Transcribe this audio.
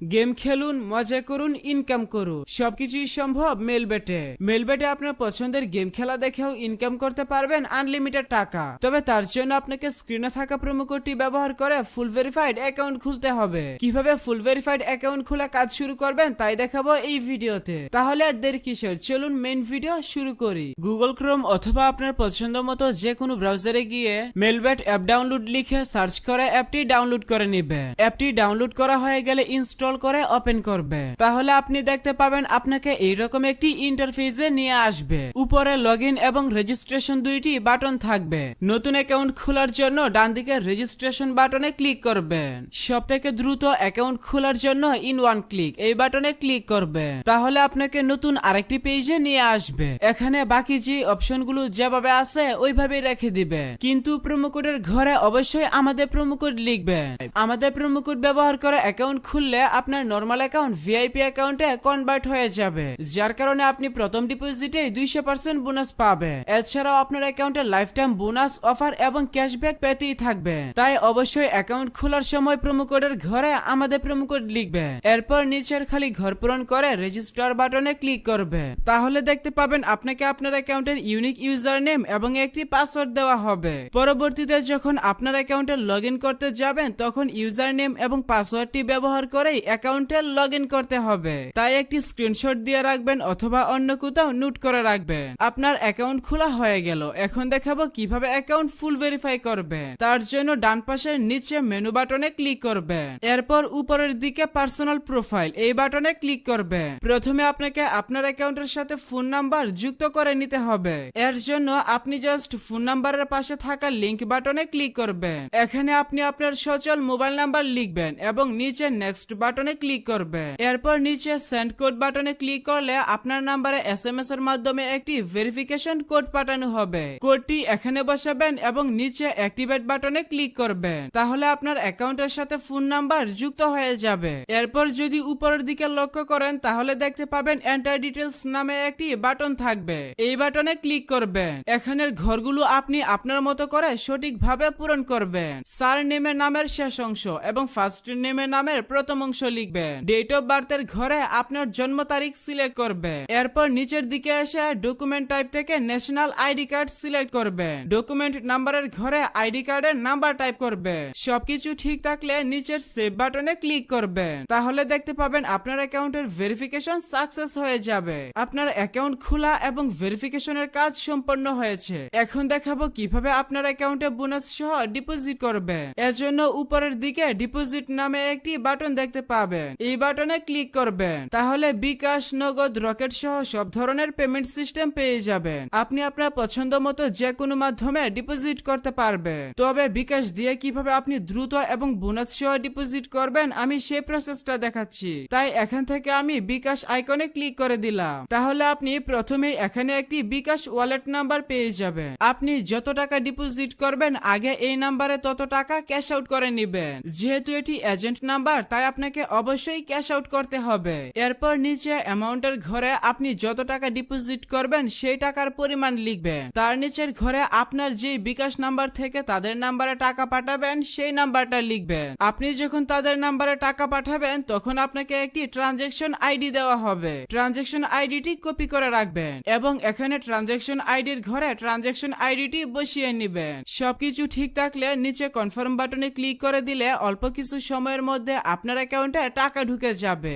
Game খেলুন, মজা করুন, ইনকাম করুন, সবকিছুই সম্ভব মেলবেটে। মেলবেটে আপনার পছন্দের গেম খেলা দেখেও ইনকাম করতে পারবেন আনলিমিটেড টাকা। তবে তার জন্য আপনাকে স্ক্রিনে থাকা প্রোমো কোডটি ব্যবহার করে ফুল ভেরিফাইড অ্যাকাউন্ট খুলতে হবে। কিভাবে ফুল ভেরিফাইড অ্যাকাউন্ট খোলা কাজ শুরু করবেন তাই দেখাবো এই ভিডিওতে। তাহলে আর দেরি কিসের, চলুন মেইন ভিডিও শুরু করি। গুগল ক্রোম অথবা আপনার পছন্দ মতো যে কোনো ব্রাউজারে গিয়ে মেলবেট অ্যাপ ডাউনলোড লিখে সার্চ করে অ্যাপটি ডাউনলোড করে নেবেন। অ্যাপটি ডাউনলোড করা হয়ে গেলে ইনস্টল করে ওপেন করবে। তাহলে আপনি দেখতে পাবেন আপনাকে এইরকম একটি ইন্টারফেসে নিয়ে আসবে। উপরে লগইন এবং রেজিস্ট্রেশন দুইটি বাটন থাকবে। নতুন অ্যাকাউন্ট খোলার জন্য ডান দিকে রেজিস্ট্রেশন বাটনে ক্লিক করবেন। সবথেকে দ্রুত অ্যাকাউন্ট খোলার জন্য ইন ওয়ান ক্লিক এই বাটনে ক্লিক করবেন। তাহলে আপনাকে নতুন আরেকটি পেজে নিয়ে আসবে। এখানে বাকি যে অপশনগুলো যেভাবে আছে ওইভাবেই রেখে দিবেন, কিন্তু প্রোমো কোডের ঘরে অবশ্যই আমাদের প্রোমো কোড লিখবেন। আমাদের প্রোমো কোড ব্যবহার করে অ্যাকাউন্ট খুললে আপনার নরমাল অ্যাকাউন্ট ভিআইপি অ্যাকাউন্টে কনভার্ট হয়ে যাবে, যার কারণে আপনি প্রথম ডিপোজিটে 200% বোনাস পাবেন। এছাড়াও আপনার অ্যাকাউন্টে লাইফ টাইম বোনাস অফার এবং ক্যাশব্যাক পেতেই থাকবেন। তাই অবশ্যই অ্যাকাউন্ট খোলার সময় প্রোমো কোডের ঘরে আমাদের প্রোমো কোড লিখবেন। এরপর নিচের খালি ঘর পূরণ করে রেজিস্টার বাটনে ক্লিক করবেন। তাহলে দেখতে পাবেন আপনাকে আপনার অ্যাকাউন্টের ইউনিক ইউজার নেম এবং একটি পাসওয়ার্ড দেওয়া হবে। পরবর্তীতে যখন আপনার অ্যাকাউন্টে লগইন করতে যাবেন তখন ইউজার নেম এবং পাসওয়ার্ডটি ব্যবহার করেই অ্যাকাউন্টে লগইন করতে হবে। তাই একটি স্ক্রিনশট দিয়ে রাখবেন অথবা অন্য কোথাও নোট করে রাখবেন। আপনার অ্যাকাউন্ট খোলা হয়ে গেল। এখন দেখাবো কিভাবে অ্যাকাউন্ট ফুল ভেরিফাই করবেন। তার জন্য ডান পাশের নিচে মেনু বাটনে ক্লিক করবেন। এরপর উপরের দিকে পার্সোনাল প্রোফাইল এই বাটনে ক্লিক করবেন। প্রথমে আপনাকে আপনার অ্যাকাউন্টের সাথে ফোন নাম্বার যুক্ত করে নিতে হবে। এর জন্য আপনি জাস্ট ফোন নাম্বারের পাশে থাকা লিংক বাটনে ক্লিক করবেন। এখানে আপনি আপনার সচল মোবাইল নাম্বার লিখবেন এবং নিচে নেক্সট বাটনে ক্লিক করবেন। এরপর নিচে সেন্ড কোড বাটনে ক্লিক করলে আপনার নাম্বারে এসএমএস এর মাধ্যমে একটি ভেরিফিকেশন কোড পাঠানো হবে। কোডটি এখানে বসাবেন এবং নিচে অ্যাক্টিভেট বাটনে ক্লিক করবেন। তাহলে আপনার অ্যাকাউন্টের সাথে ফোন নাম্বার যুক্ত হয়ে যাবে। এরপর যদি উপরের দিকে লক্ষ্য করেন তাহলে দেখতে পাবেন এন্টার ডিটেইলস নামে একটি বাটন থাকবে। এই বাটনে ক্লিক করবেন। এখানের ঘরগুলো আপনি আপনার মতো করে সঠিকভাবে পূরণ করবেন। সার নেমের নামের শেষ অংশ এবং ফার্স্ট নেমের নামের প্রথম অংশ লিখবেন। ডেট অফ বার্থের ঘরে আপনার জন্ম তারিখ সিলেক্ট করবেন। এরপর নিচের দিকে এসে ডকুমেন্ট টাইপ থেকে ন্যাশনাল আইডি কার্ড সিলেক্ট করবেন। ডকুমেন্ট নাম্বারের ঘরে আইডি কার্ডের নাম্বার টাইপ করবেন। সবকিছু ঠিক থাকলে নিচের সেভ বাটনে ক্লিক করবেন। তাহলে দেখতে পাবেন আপনার অ্যাকাউন্টের ভেরিফিকেশন সাকসেস হয়ে যাবে। আপনার অ্যাকাউন্ট খোলা এবং ভেরিফিকেশনের কাজ সম্পন্ন হয়েছে। এখন দেখাবো কিভাবে আপনার অ্যাকাউন্টে বোনাস সহ ডিপোজিট করবেন। এজন্য উপরের দিকে ডিপোজিট নামে একটি বাটন দেখতে পাবেন। এই বাটনে ক্লিক করবেন। তাহলে বিকাশ, নগদ, রকেট সহ সব ধরনের পেমেন্ট সিস্টেম পেয়ে যাবেন। আপনি আপনার পছন্দ মতো যে কোনো মাধ্যমে ডিপোজিট করতে পারবেন। তবে বিকাশ দিয়ে কিভাবে আপনি দ্রুত এবং বোনাস সহ ডিপোজিট করবেন আমি সেই প্রসেসটা দেখাচ্ছি। তাই এখান থেকে আমি বিকাশ আইকনে ক্লিক করে দিলাম। তাহলে আপনি প্রথমেই এখানে একটি বিকাশ ওয়ালেট নাম্বার পেয়ে যাবেন। আপনি যত টাকা ডিপোজিট করবেন আগে এই নাম্বারে তত টাকা ক্যাশ আউট করে নেবেন। যেহেতু এটি এজেন্ট নাম্বার তাই আপনাকে অবশ্যই ক্যাশ আউট করতে হবে। এরপর নিচে অ্যামাউন্টের ঘরে আপনি যত টাকা ডিপোজিট করবেন সেই টাকার পরিমাণ লিখবেন। তার নিচের ঘরে আপনার যে বিকাশ নাম্বার থেকে তাদের নাম্বারে টাকা পাঠাবেন সেই নাম্বারটা লিখবেন। আপনি যখন তাদের নাম্বারে টাকা পাঠাবেন তখন আপনাকে একটি ট্রানজ্যাকশন আইডি দেওয়া হবে। ট্রানজ্যাকশন আইডিটি কপি করে রাখবেন এবং এখানে ট্রানজ্যাকশন আইডির ঘরে ট্রানজ্যাকশন আইডিটি বসিয়ে নেবেন। সবকিছু ঠিক থাকলে নিচে কনফার্ম বাটনে ক্লিক করে দিলে অল্প কিছু সময়ের মধ্যে আপনার অ্যাকাউন্টে টাকা ঢুকে যাবে।